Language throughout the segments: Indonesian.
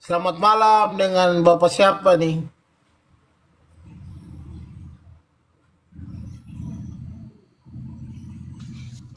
Selamat malam dengan Bapak siapa nih?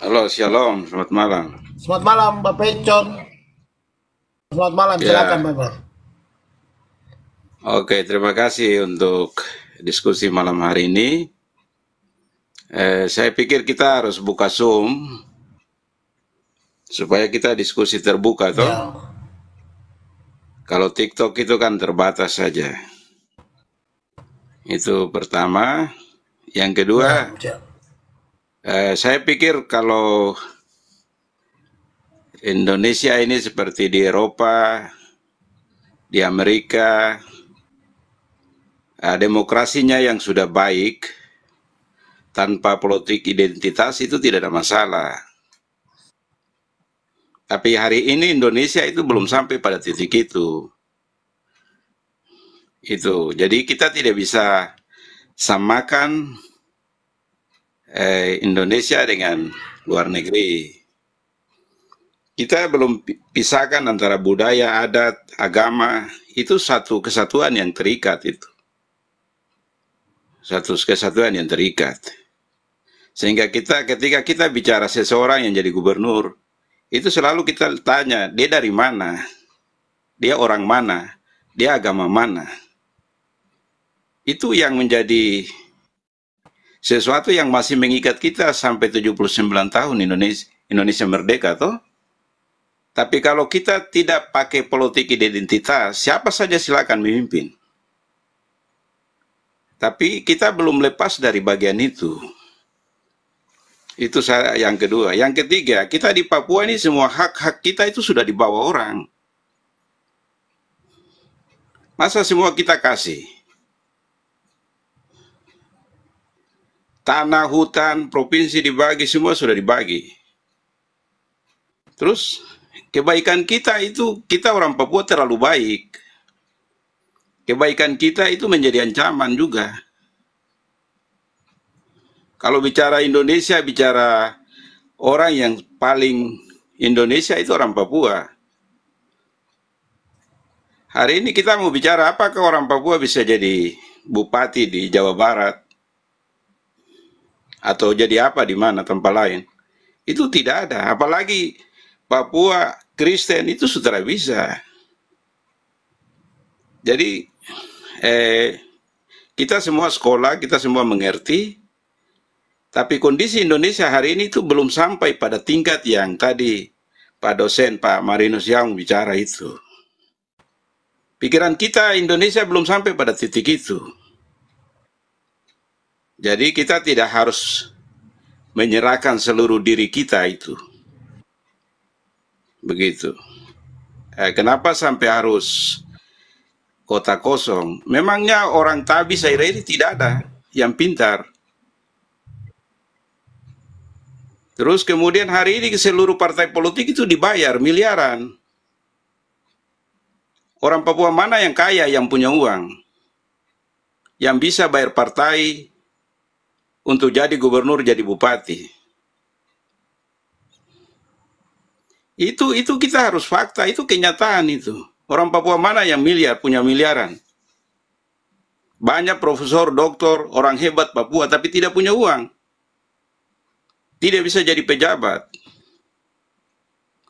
Halo, Shalom, selamat malam. Selamat malam Bapak Econ. Selamat malam, silakan Ya, Bapak. oke, terima kasih untuk diskusi malam hari ini. Saya pikir kita harus buka Zoom supaya kita diskusi terbuka, toh. Ya, Kalau TikTok itu kan terbatas saja. Itu pertama. Yang kedua, ya, ya. saya pikir kalau Indonesia ini seperti di Eropa, di Amerika, demokrasinya yang sudah baik, tanpa politik identitas itu tidak ada masalah. Tapi hari ini Indonesia itu belum sampai pada titik itu. Jadi kita tidak bisa samakan Indonesia dengan luar negeri. Kita belum pisahkan antara budaya, adat, agama. Itu satu kesatuan yang terikat itu. Satu kesatuan yang terikat. Sehingga ketika kita bicara seseorang yang jadi gubernur, itu selalu kita tanya, dia dari mana? Dia orang mana? Dia agama mana? Itu yang menjadi sesuatu yang masih mengikat kita sampai 79 tahun Indonesia merdeka, toh. Tapi kalau kita tidak pakai politik identitas, siapa saja silakan memimpin. Tapi kita belum lepas dari bagian itu. Itu yang kedua. Yang ketiga, kita di Papua ini semua hak-hak kita itu sudah dibawa orang. Masa semua kita kasih? Tanah, hutan, provinsi dibagi, semua sudah dibagi. Terus kebaikan kita itu, kita orang Papua terlalu baik. Kebaikan kita itu menjadi ancaman juga. Kalau bicara Indonesia, bicara orang yang paling Indonesia itu orang Papua. Hari ini kita mau bicara apakah orang Papua bisa jadi bupati di Jawa Barat atau jadi apa di mana tempat lain. Itu tidak ada. Apalagi Papua Kristen itu sudah bisa. Jadi kita semua sekolah, kita semua mengerti, tapi kondisi Indonesia hari ini itu belum sampai pada tingkat yang tadi Pak dosen, Pak Marinus yang bicara itu. Pikiran kita Indonesia belum sampai pada titik itu. Jadi kita tidak harus menyerahkan seluruh diri kita itu. Begitu. Kenapa sampai harus kota kosong? Memangnya orang Tabi saya ini tidak ada yang pintar. Terus kemudian hari ini seluruh partai politik itu dibayar miliaran. Orang Papua mana yang kaya, yang punya uang, yang bisa bayar partai untuk jadi gubernur, jadi bupati? Itu kita harus fakta, itu kenyataan itu. Orang Papua mana yang miliar, punya miliaran? Banyak profesor, doktor, orang hebat Papua, tapi tidak punya uang. Tidak bisa jadi pejabat.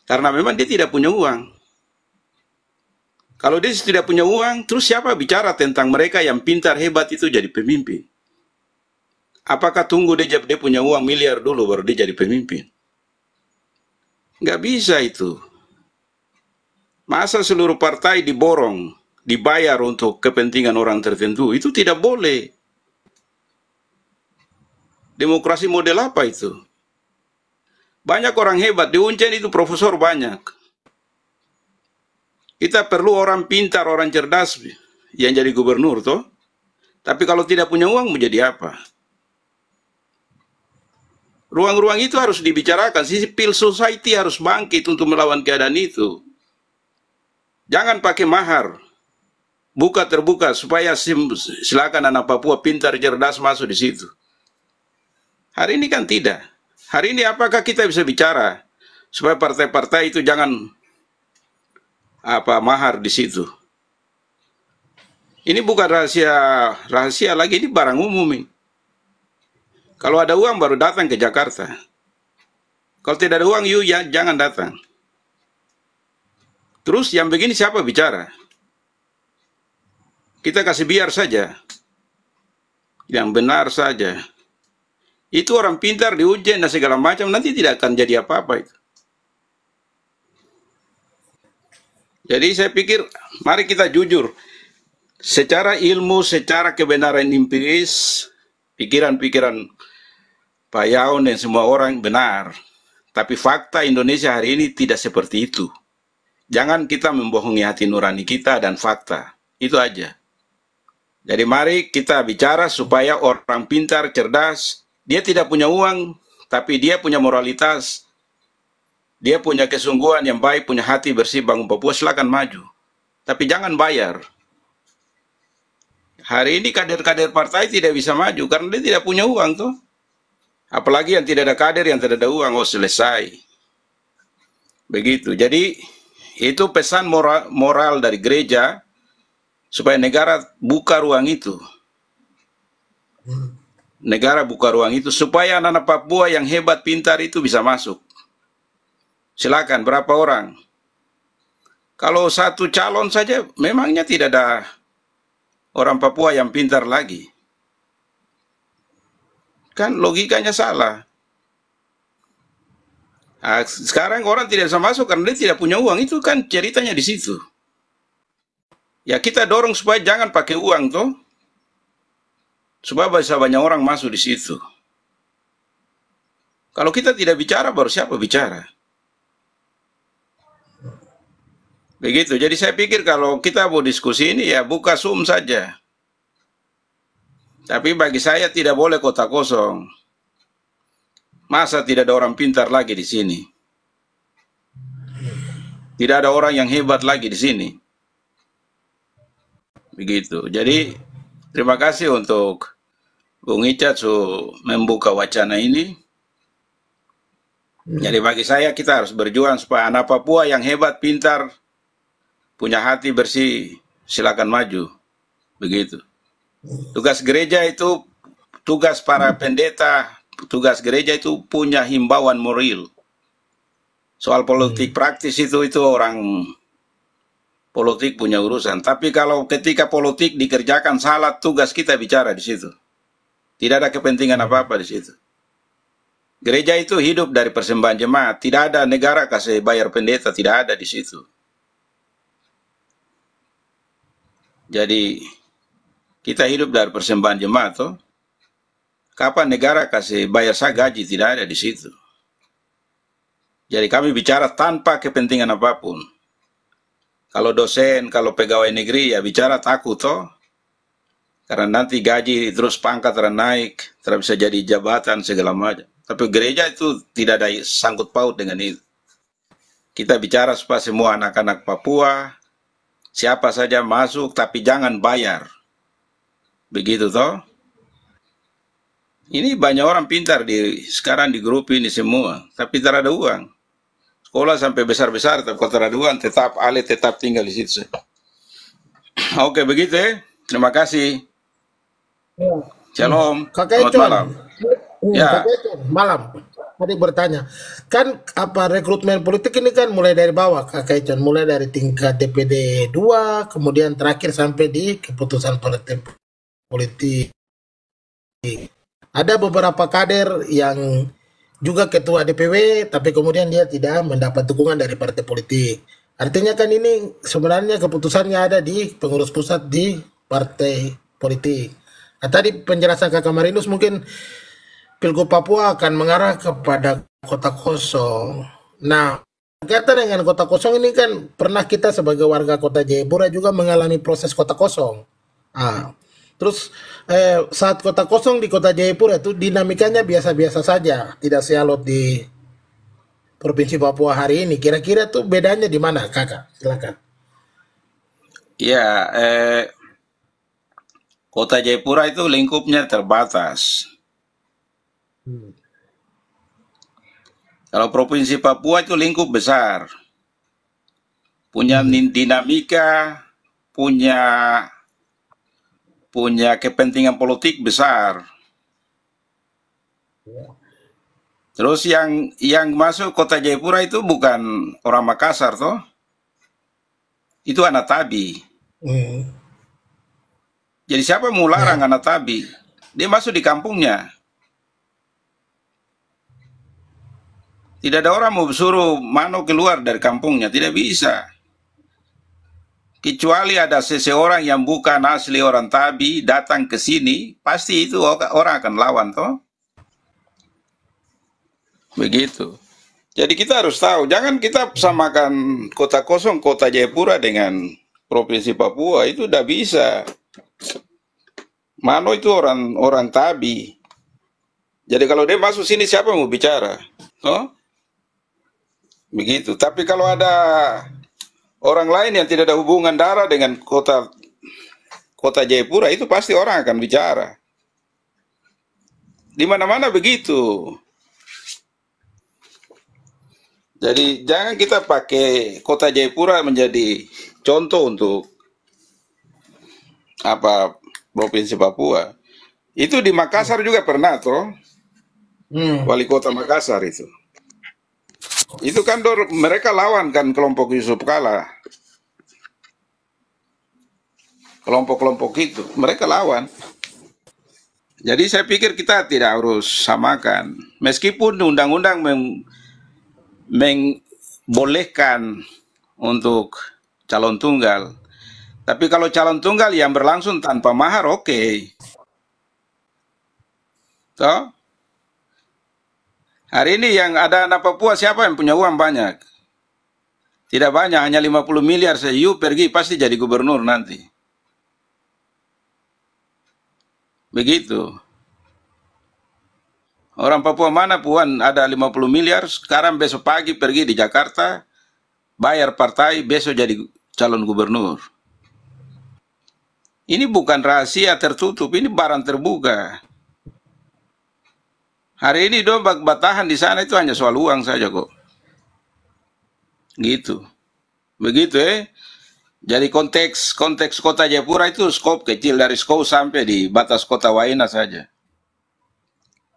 Karena memang dia tidak punya uang. Kalau dia tidak punya uang, terus siapa bicara tentang mereka yang pintar, hebat itu jadi pemimpin? Apakah tunggu dia punya uang miliar dulu baru dia jadi pemimpin? Nggak bisa itu. Masa seluruh partai diborong, dibayar untuk kepentingan orang tertentu? Itu tidak boleh. Demokrasi model apa itu? Banyak orang hebat, di Uncen itu profesor banyak. Kita perlu orang pintar, orang cerdas yang jadi gubernur, toh. Tapi kalau tidak punya uang, menjadi apa? Ruang-ruang itu harus dibicarakan. Civil society harus bangkit untuk melawan keadaan itu. Jangan pakai mahar. Buka terbuka supaya silakan anak Papua pintar, cerdas masuk di situ. Hari ini kan tidak. Hari ini apakah kita bisa bicara supaya partai-partai itu jangan mahar di situ? Ini bukan rahasia lagi, ini barang umum ini. Kalau ada uang baru datang ke Jakarta. Kalau tidak ada uang, ya jangan datang. Terus yang begini siapa bicara? Kita kasih biar saja. Yang benar saja. Itu orang pintar diujian dan segala macam, nanti tidak akan jadi apa-apa itu. Jadi saya pikir, mari kita jujur. Secara ilmu, secara kebenaran empiris, pikiran-pikiran Pak Yaon dan semua orang benar. Tapi fakta Indonesia hari ini tidak seperti itu. Jangan kita membohongi hati nurani kita dan fakta. Itu aja. Jadi mari kita bicara supaya orang pintar, cerdas, dia tidak punya uang, tapi dia punya moralitas, dia punya kesungguhan yang baik, punya hati bersih bangun Papua, silakan maju. Tapi jangan bayar. Hari ini kader-kader partai tidak bisa maju karena dia tidak punya uang tuh. Apalagi yang tidak ada kader, yang tidak ada uang, oh selesai. Begitu. Jadi itu pesan moral dari gereja supaya negara buka ruang itu. Negara buka ruang itu supaya anak-anak Papua yang hebat, pintar itu bisa masuk. Silakan, berapa orang? Kalau satu calon saja, memangnya tidak ada orang Papua yang pintar lagi. Kan logikanya salah. Nah, sekarang orang tidak bisa masuk karena dia tidak punya uang. Itu kan ceritanya di situ. Ya kita dorong supaya jangan pakai uang toh. Supaya bisa banyak orang masuk di situ. Kalau kita tidak bicara, baru siapa bicara? Begitu. Jadi saya pikir kalau kita mau diskusi ini ya buka Zoom saja. Tapi bagi saya tidak boleh kota kosong. Masa tidak ada orang pintar lagi di sini? Tidak ada orang yang hebat lagi di sini. Begitu. Jadi terima kasih untuk Bung Icat membuka wacana ini. Jadi bagi saya kita harus berjuang supaya anak Papua yang hebat, pintar, punya hati bersih, silakan maju. Begitu. Tugas gereja itu, tugas para pendeta, tugas gereja itu punya himbauan moral. Soal politik praktis itu orang politik punya urusan. Tapi kalau ketika politik dikerjakan salah, tugas kita bicara di situ. Tidak ada kepentingan apa-apa di situ. Gereja itu hidup dari persembahan jemaat. Tidak ada negara kasih bayar pendeta, tidak ada di situ. Jadi kita hidup dari persembahan jemaat toh. Kapan negara kasih bayar saya gaji, tidak ada di situ. Jadi kami bicara tanpa kepentingan apapun. Kalau dosen, kalau pegawai negeri ya bicara takut toh. Karena nanti gaji terus pangkat naik, terus bisa jadi jabatan segala macam. Tapi gereja itu tidak ada sangkut paut dengan itu. Kita bicara supaya semua anak-anak Papua, siapa saja masuk tapi jangan bayar. Begitu toh. Ini banyak orang pintar sekarang di grup ini semua, tapi tidak ada uang. Sekolah sampai besar-besar, tapi kalau tidak ada uang, tetap tinggal di situ. Oke, begitu ya. Terima kasih. Shalom. Kakak Selamat malam. Ya. Kakak Econ, malam. Tadi bertanya, kan rekrutmen politik ini kan mulai dari bawah, Kakak Econ, mulai dari tingkat DPD 2, kemudian terakhir sampai di keputusan partai politik. Ada beberapa kader yang juga ketua DPW, tapi kemudian dia tidak mendapat dukungan dari partai politik. Artinya kan ini sebenarnya keputusannya ada di pengurus pusat di partai politik. Nah, tadi penjelasan Kakak Marinus mungkin Pilgub Papua akan mengarah kepada kota kosong. Nah, berkaitan dengan kota kosong ini kan pernah kita sebagai warga kota Jayapura juga mengalami proses kota kosong. Nah, terus saat kota kosong di kota Jayapura itu dinamikanya biasa-biasa saja, tidak sealot di Provinsi Papua hari ini. Kira-kira tuh bedanya di mana, Kakak? Silakan. Ya, kota Jayapura itu lingkupnya terbatas. Kalau Provinsi Papua itu lingkup besar. Punya dinamika, punya punya kepentingan politik besar. Terus yang masuk kota Jayapura itu bukan orang Makassar toh, itu anak Tabi. Hmm. Jadi siapa mau larang Ya. anak Tabi? Dia masuk di kampungnya. Tidak ada orang mau suruh Mano keluar dari kampungnya, tidak bisa. Kecuali ada seseorang yang bukan asli orang Tabi datang ke sini, pasti itu orang akan lawan toh. Begitu. Jadi kita harus tahu, jangan kita samakan kota kosong, kota Jayapura dengan provinsi Papua, itu udah bisa. Mano itu orang Tabi. Jadi kalau dia masuk sini siapa yang mau bicara? Oh, begitu. Tapi kalau ada orang lain yang tidak ada hubungan darah dengan kota Jayapura, itu pasti orang akan bicara. Di mana-mana begitu. Jadi jangan kita pakai kota Jayapura menjadi contoh untuk apa provinsi Papua. Itu di Makassar juga pernah toh, Hmm. wali kota Makassar itu. Itu kan mereka lawan kan kelompok Yusuf Kala. Kelompok-kelompok itu mereka lawan. Jadi saya pikir kita tidak harus samakan. Meskipun undang-undang membolehkan untuk calon tunggal. Tapi kalau calon tunggal yang berlangsung tanpa mahar, oke. Toh? Hari ini yang ada anak Papua siapa yang punya uang banyak? Tidak banyak, hanya 50 miliar saja. You pergi pasti jadi gubernur nanti. Begitu. Orang Papua mana puan ada 50 miliar, sekarang besok pagi pergi di Jakarta, bayar partai, besok jadi calon gubernur. Ini bukan rahasia tertutup, ini barang terbuka. Hari ini dong batahan di sana itu hanya soal uang saja kok. Gitu. Begitu Jadi konteks kota Jayapura itu skop kecil dari skop sampai di batas kota Waena saja.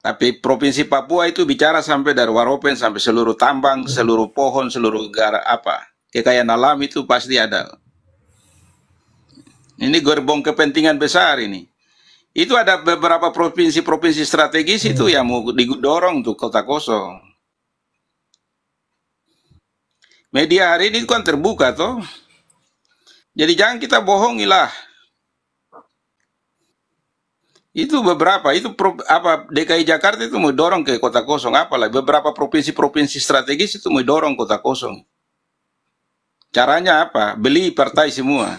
Tapi provinsi Papua itu bicara sampai dari Waropen sampai seluruh tambang, seluruh pohon, seluruh kekayaan alam itu pasti ada. Ini gerbong kepentingan besar ini. Itu ada beberapa provinsi-provinsi strategis itu yang mau didorong untuk kota kosong. Media hari ini kan terbuka toh. Jadi jangan kita bohongilah. Itu beberapa, itu DKI Jakarta itu mau dorong ke kota kosong, apalah beberapa provinsi-provinsi strategis itu mau dorong kota kosong. Caranya apa? Beli partai semua.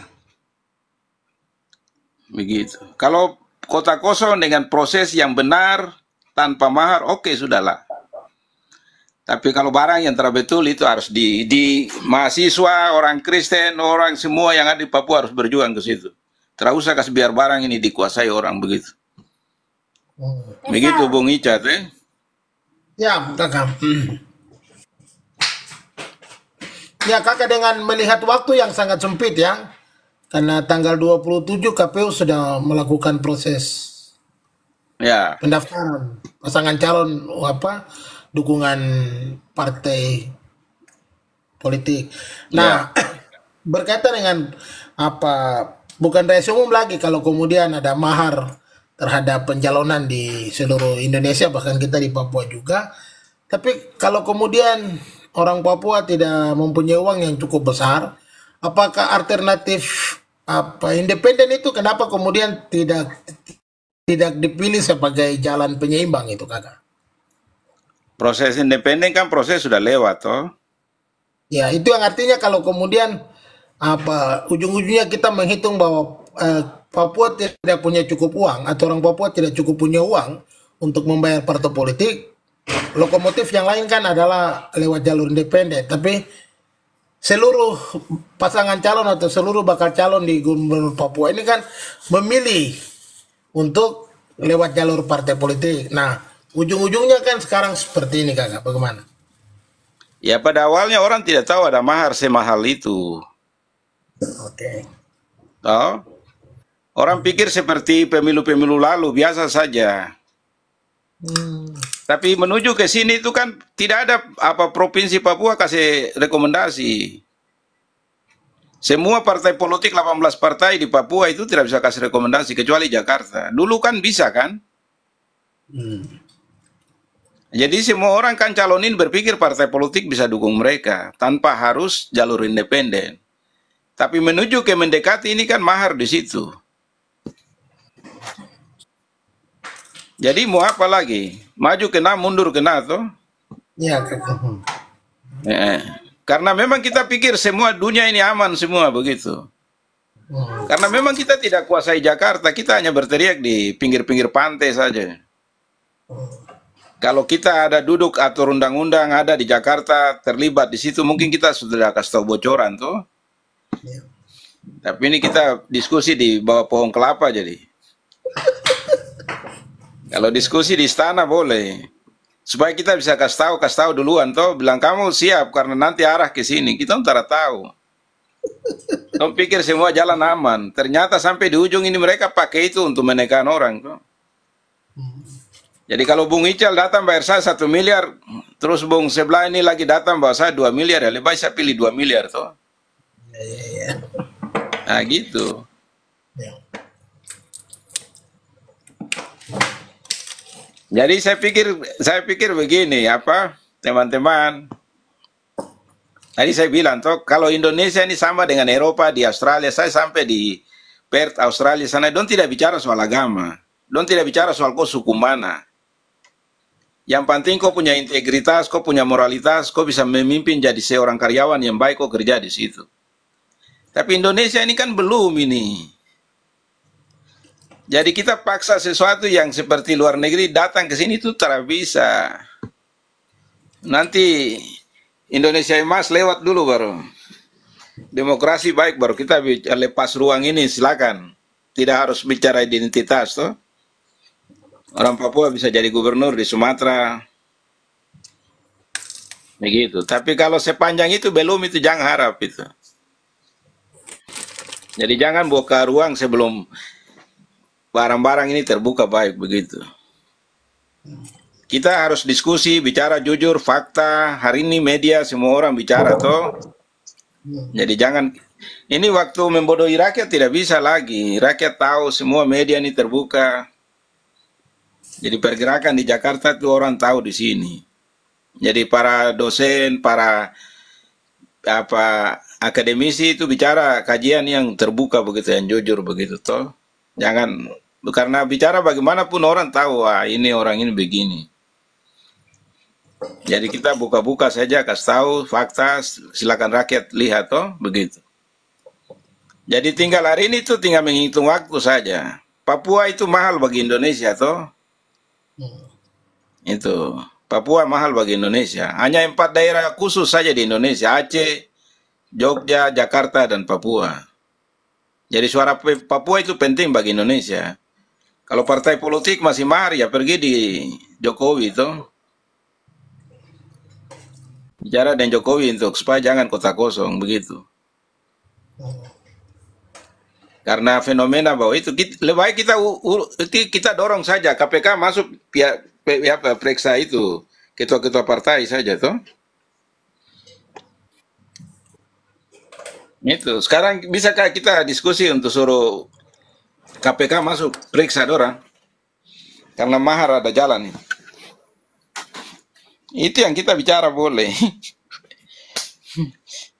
Begitu. Kalau kota kosong dengan proses yang benar, tanpa mahar, oke, sudahlah. Tapi kalau barang yang terbetul itu harus di mahasiswa, orang Kristen, orang semua yang ada di Papua harus berjuang ke situ. Tidak usah kasih biar barang ini dikuasai orang begitu. Begitu Bung Icat Ya, Kakak. Ya, Kakak dengan melihat waktu yang sangat sempit ya. Karena tanggal 27 KPU sudah melakukan proses Ya, pendaftaran pasangan calon dukungan partai politik. Nah, berkaitan dengan bukan rahasia umum lagi kalau kemudian ada mahar terhadap pencalonan di seluruh Indonesia, bahkan kita di Papua juga. Tapi kalau kemudian orang Papua tidak mempunyai uang yang cukup besar, apakah alternatif independen itu kenapa kemudian tidak dipilih sebagai jalan penyeimbang itu, Kakak? proses independen kan proses sudah lewat toh. Ya, itu yang artinya kalau kemudian ujung-ujungnya kita menghitung bahwa Papua tidak punya cukup uang atau orang Papua tidak cukup punya uang untuk membayar partai politik, lokomotif yang lain kan adalah lewat jalur independen. Tapi seluruh pasangan calon atau seluruh bakal calon di Gubernur Papua ini kan memilih untuk lewat jalur partai politik. Nah, ujung-ujungnya kan sekarang seperti ini, Kakak. Bagaimana? Ya pada awalnya orang tidak tahu ada mahar semahal itu. Oke. Toh? Orang pikir seperti pemilu-pemilu lalu, biasa saja. Hmm. Tapi menuju ke sini itu kan tidak ada apa provinsi Papua kasih rekomendasi. Semua partai politik 18 partai di Papua itu tidak bisa kasih rekomendasi kecuali Jakarta. Dulu kan bisa kan? Hmm. Jadi semua orang kan calonin berpikir partai politik bisa dukung mereka tanpa harus jalur independen. Tapi menuju ke mendekati ini kan mahar di situ. Jadi mau apa lagi? Maju kena, mundur kena toh? Ya, hmm. Eh, karena memang kita pikir semua dunia ini aman semua begitu. Hmm. Karena memang kita tidak kuasai Jakarta, kita hanya berteriak di pinggir-pinggir pantai saja. Kalau kita ada duduk atur undang-undang ada di Jakarta terlibat di situ, mungkin kita sudah kasih tahu bocoran tuh. Ya. Tapi ini kita diskusi di bawah pohon kelapa jadi. Kalau diskusi di istana boleh. Supaya kita bisa kasih tahu duluan toh, bilang kamu siap karena nanti arah ke sini. Kita ntar tahu. Kamu pikir semua jalan aman. Ternyata sampai di ujung ini mereka pakai itu untuk menekan orang toh. Jadi kalau Bung Ical datang bayar saya 1 miliar, terus Bung sebelah ini lagi datang bawa saya 2 miliar, ya lebih baik saya pilih 2 miliar toh. Ya. Nah gitu. Ya. Jadi saya pikir begini apa teman-teman. Tadi saya bilang toh kalau Indonesia ini sama dengan Eropa di Australia, saya sampai di Perth Australia sana, don tidak bicara soal agama, don tidak bicara soal kau suku mana. Yang penting kau punya integritas, kau punya moralitas, kau bisa memimpin jadi seorang karyawan yang baik, kau kerja di situ. Tapi Indonesia ini kan belum ini. Jadi kita paksa sesuatu yang seperti luar negeri datang ke sini itu tidak bisa. Nanti Indonesia emas lewat dulu baru. Demokrasi baik baru kita lepas ruang ini silakan. Tidak harus bicara identitas toh. Orang Papua bisa jadi gubernur di Sumatera. Begitu. Tapi kalau sepanjang itu belum itu jangan harap itu. Jadi jangan buka ruang sebelum barang-barang ini terbuka baik begitu. Kita harus diskusi, bicara jujur, fakta. Hari ini media semua orang bicara toh. Jadi jangan ini waktu membodohi rakyat tidak bisa lagi. Rakyat tahu semua media ini terbuka. Jadi pergerakan di Jakarta itu orang tahu di sini. Jadi para dosen, para akademisi itu bicara kajian yang terbuka begitu, yang jujur begitu toh. Jangan karena bicara bagaimanapun orang tahu ini orang ini begini. Jadi kita buka-buka saja, kasih tahu fakta, silakan rakyat lihat toh begitu. Jadi tinggal hari ini tuh tinggal menghitung waktu saja. Papua itu mahal bagi Indonesia toh. Itu Papua mahal bagi Indonesia. Hanya 4 daerah khusus saja di Indonesia: Aceh, Jogja, Jakarta, dan Papua. Jadi suara Papua itu penting bagi Indonesia. Kalau partai politik masih mahal ya pergi di Jokowi itu. Bicara dengan Jokowi untuk supaya jangan kota kosong begitu. Karena fenomena bahwa itu lebih baik kita dorong saja KPK masuk pihak periksa itu ketua-ketua partai saja toh. Itu sekarang bisakah kita diskusi untuk suruh KPK masuk periksa dorang karena mahar ada jalan. Itu yang kita bicara boleh.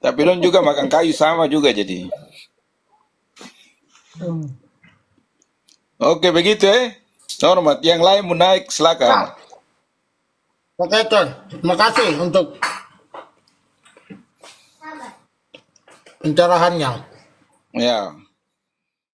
Tapi don juga makan kayu sama juga jadi. Oke begitu Hormat. Yang lain mau naik silakan. Oke, Ton. Terima kasih untuk pencerahannya. Ya.